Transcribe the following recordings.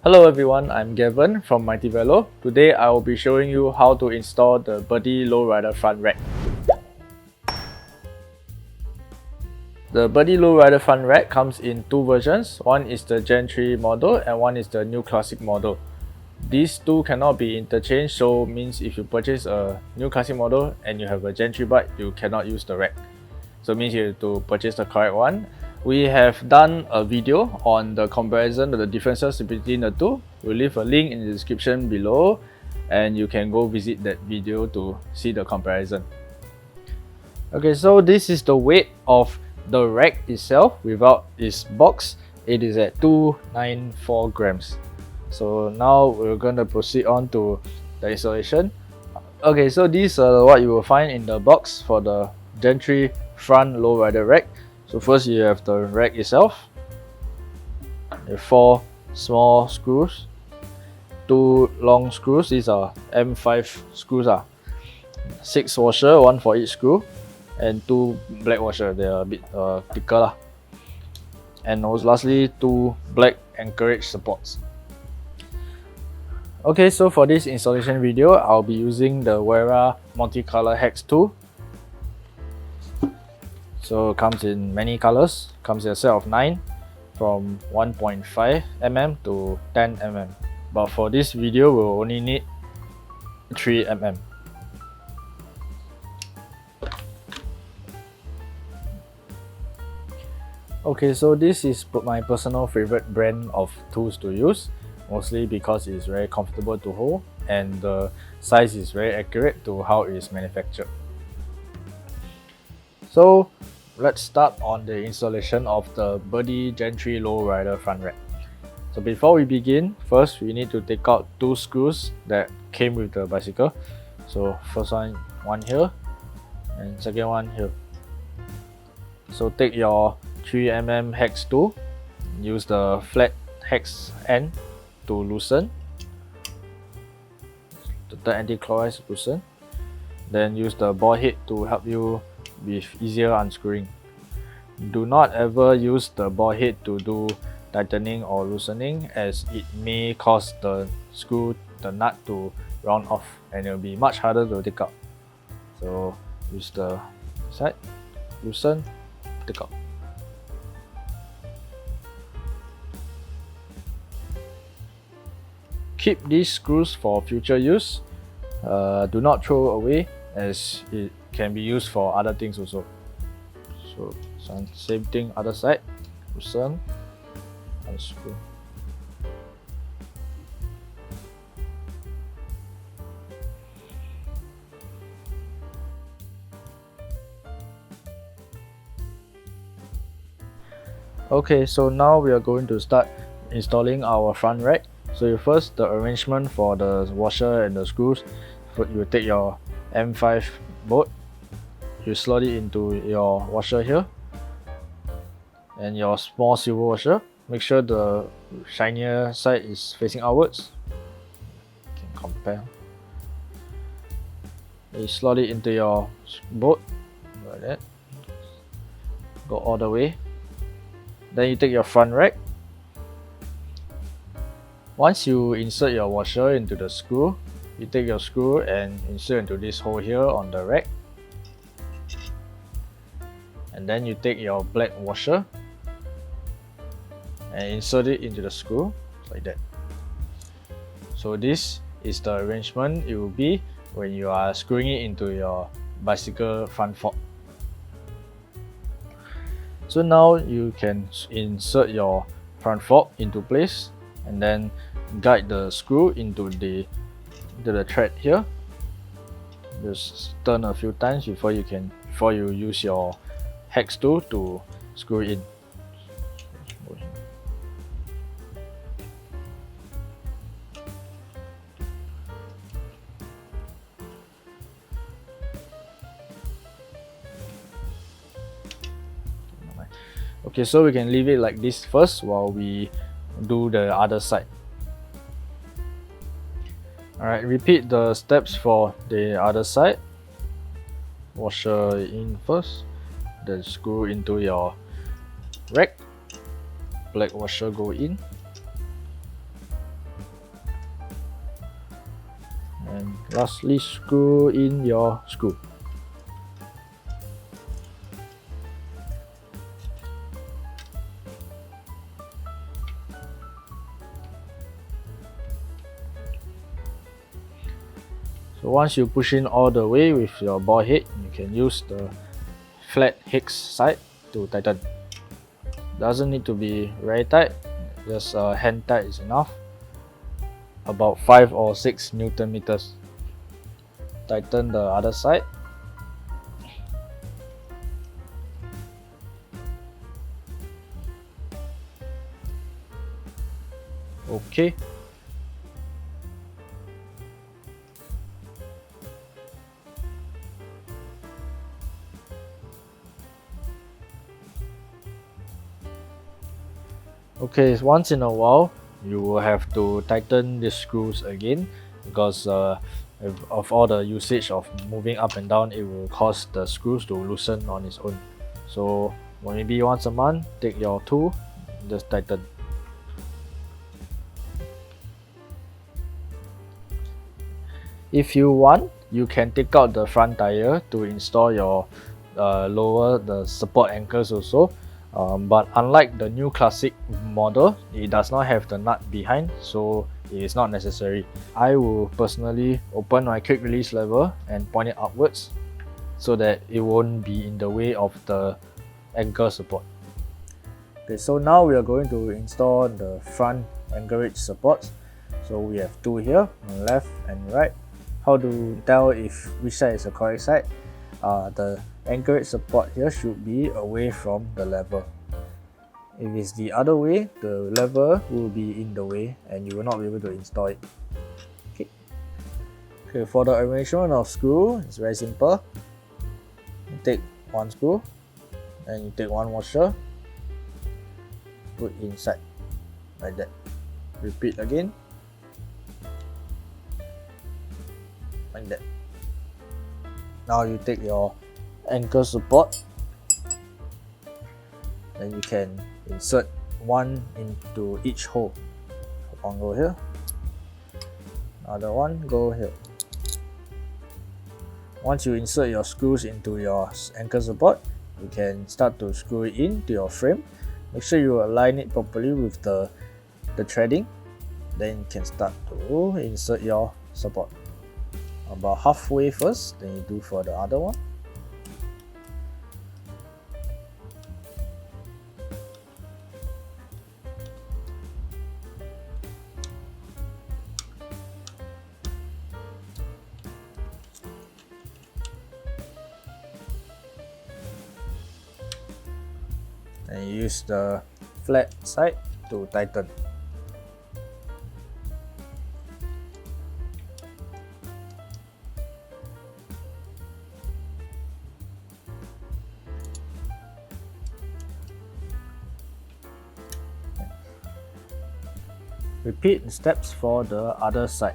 Hello everyone, I'm Gavan from Velo. Today I will be showing you how to install the Birdy Lowrider front rack. The Birdy Lowrider front rack comes in two versions. One is the Gen 3 model and one is the new classic model. These two cannot be interchanged, so means if you purchase a new classic model and you have a Gen 3 bike, you cannot use the rack. So it means you have to purchase the correct one. We have done a video on the comparison of the differences between the two. We'll leave a link in the description below and you can go visit that video to see the comparison. Okay, so this is the weight of the rack itself without its box. It is at 294 grams. So now we're going to proceed on to the installation. Okay, so these are what you will find in the box for the Gen 3 front lowrider rack. So first you have the rack itself. You have 4 small screws, 2 long screws. These are M5 screws. 6 washer, 1 for each screw, and 2 black washer. They are a bit thicker. And also lastly 2 black anchorage supports. Okay, so for this installation video, I'll be using the Wera multicolor hex tool. So it comes in many colors, comes in a set of 9 from 1.5 mm to 10 mm. But for this video, we'll only need 3 mm. Okay, so this is my personal favorite brand of tools to use, mostly because it's very comfortable to hold and the size is very accurate to how it is manufactured. So let's start on the installation of the Birdy Gen 3 lowrider front rack. So before we begin, first we need to take out 2 screws that came with the bicycle. So first one here and second one here. So take your 3 mm hex tool, use the flat hex end to loosen, the anti-clockwise loosen. Then use the ball head to help you with easier unscrewing. Do not ever use the ball head to do tightening or loosening, as it may cause the nut to round off and it will be much harder to take out. So use the side, loosen, take out. Keep these screws for future use. Do not throw away, as it can be used for other things also. So same thing, other side, loosen, unscrew. Okay, so now we are going to start installing our front rack. So first, the arrangement for the washer and the screws. You take your M5 bolt, you slot it into your washer here and your small silver washer. Make sure the shinier side is facing outwards. You can compare. You slot it into your bolt like that, go all the way. Then you take your front rack. Once you insert your washer into the screw, you take your screw and insert into this hole here on the rack. And then you take your black washer and insert it into the screw like that. So this is the arrangement it will be when you are screwing it into your bicycle front fork. So now you can insert your front fork into place and then guide the screw into the thread here. Just turn a few times before you use your hex tool to screw it in. Okay, so we can leave it like this first while we do the other side. Alright, repeat the steps for the other side. Washer in first, then screw into your rack, black washer go in, And lastly, screw in your screw. So once you push in all the way with your ball head, you can use the flat hex side to tighten. Doesn't need to be very tight, just hand tight is enough. About 5 or 6 Newton meters. Tighten the other side. Okay. Okay, once in a while you will have to tighten the screws again because of all the usage of moving up and down, it will cause the screws to loosen on its own. So maybe once a month, take your tool, just tighten. If you want, you can take out the front tire to install your lower the support anchors also. But unlike the new classic model, it does not have the nut behind, so it is not necessary. I will personally open my quick release lever and point it upwards so that it won't be in the way of the anchor support. Okay, so now we are going to install the front anchorage supports. So we have two here, left and right. How to tell if which side is the correct side? The anchorage support here should be away from the lever. If it's the other way, the lever will be in the way and you will not be able to install it. Okay, for the arrangement of screw, it's very simple. You take one screw and you take one washer, put inside like that. Repeat again like that. Now you take your anchor support, then you can insert one into each hole. One go here, another one go here. Once you insert your screws into your anchor support, you can start to screw it into your frame. Make sure you align it properly with the threading. Then you can start to insert your support. About halfway first, then you do for the other one. And you use the flat side to tighten. Repeat the steps for the other side.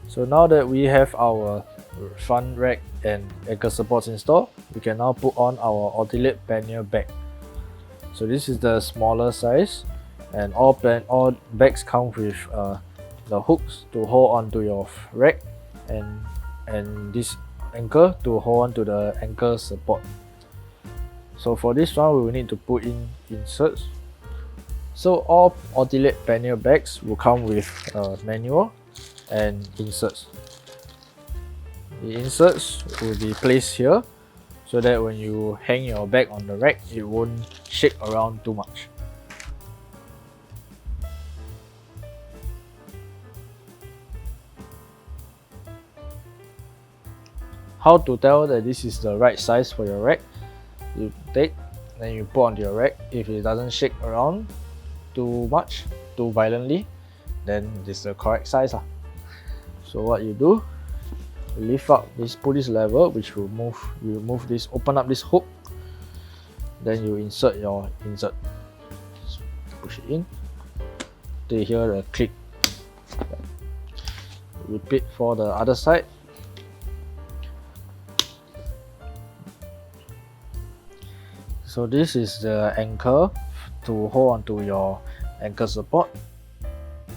So now that we have our front rack and anchor supports installed, we can now put on our Ortlieb pannier bag. So this is the smaller size, and all bags come with the hooks to hold onto your rack and this anchor to hold on to the anchor support. So for this one, we will need to put in inserts. So all Ortlieb pannier bags will come with manual and inserts. The inserts will be placed here so that when you hang your bag on the rack, it won't shake around too much. How to tell that this is the right size for your rack? You take, then you put onto your rack. If it doesn't shake around too much, too violently, then this is the correct size. So what you do, you lift up this, pull this lever, which will move. You move this, open up this hook. Then you insert your insert. Push it in. Till you hear the click. repeat for the other side. So this is the anchor to hold onto your ankle support.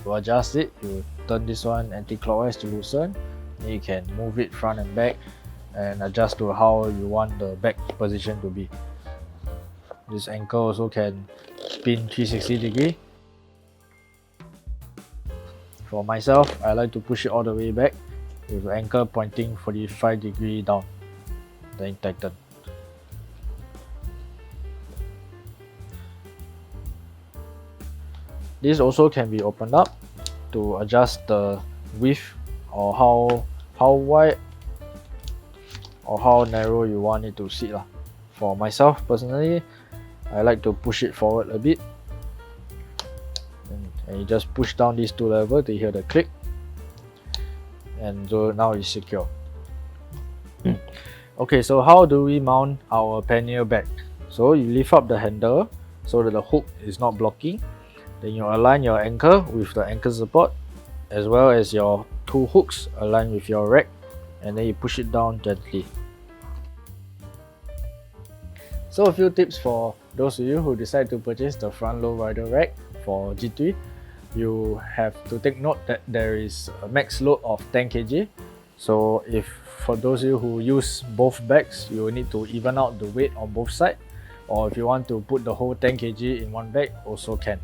To adjust it, you turn this one anti-clockwise to loosen. Then you can move it front and back and adjust to how you want the back position to be. This anchor also can spin 360 degree. For myself, I like to push it all the way back with the anchor pointing 45 degree down. Then tighten. This also can be opened up to adjust the width or how wide or how narrow you want it to sit. For myself personally, I like to push it forward a bit, and you just push down these two levels to hear the click, and so now it's secure. Okay, so how do we mount our pannier bag? So you lift up the handle so that the hook is not blocking. Then you align your anchor with the ankle support, as well as your two hooks align with your rack, and then you push it down gently. So a few tips for those of you who decide to purchase the front low rider rack for G3. You have to take note that there is a max load of 10 kg. So if for those of you who use both bags, you will need to even out the weight on both sides, or if you want to put the whole 10 kg in one bag, also can.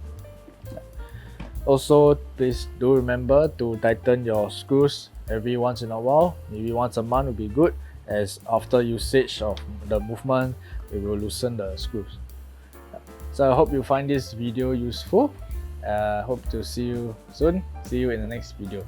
Also, please do remember to tighten your screws every once in a while. Maybe once a month will be good, as after usage of the movement, it will loosen the screws. So I hope you find this video useful. Hope to see you soon. See you in the next video.